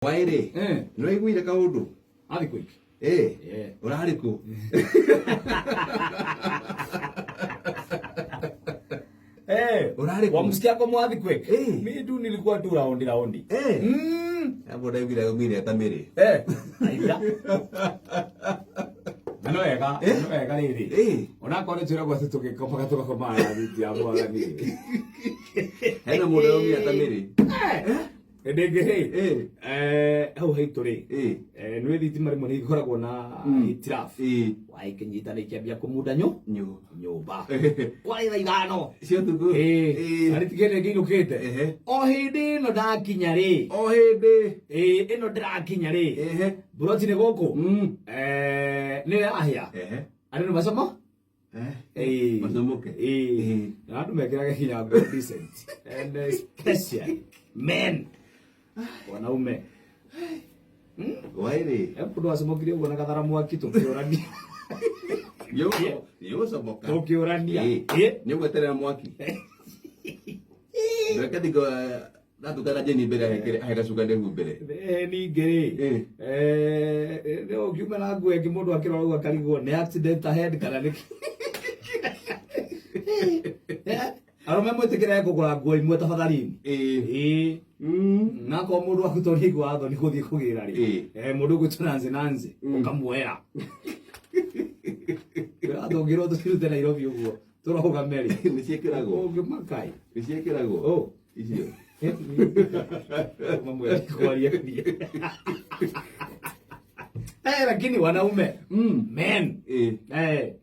Waire, no iguire kaundu. Athi quick. Urari ku. Urari ku. Wamsikia kwa mwathi quick. Mimi tu nilikuwa tu raundi. Hapo ndio vile ngine atamiri. Aida. Ano ega riri. Ona kone chira kwa tuke kopaka toka kwa mara biti abo ngani. Hena muda umi atamiri. Ndege hau haituri nwe thitima rimwe ni ikoragwo na itiraf waikenyita ni kiambia kumuda nyumba kwari thaa ithano cio tugu ari tigene ngiinukite o hindi no ndakinya ri ino ndirakinya ri buroti ni guku ni ahia ari no masomo masomoke andu mekiraga kinya decent and special men wanaume Waire ndo asomokirie uona kathara mwaki tukiorania yo somoka tukiorania ni gweterera mwaki ndeka digo natukana jeni mbere aheka cuka ndehu mbere ni ngiri leo ukiuma na ngwe ngi mundu akirora uga karigwo ni accident ahead kana niki arome mwetekera kugura nguo imwe tafadhalini na kwa mundu akutori gwatho ni kuthie kugira ri mundu gutuna nanze ukamuera athongirwo tucirute Nairobi uguo turoga meri ni ciekiragwo ungimakai ni ciekiragwo icio mamwe kwaria ni lakini wanaume men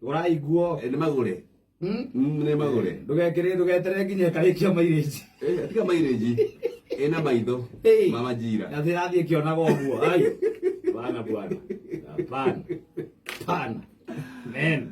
uraiguo ni magure ni magure ndugetere nginya karikia maireji atika maireji ena maitho mama jira na thirathie kionaga uguo ai bana bwana hapana men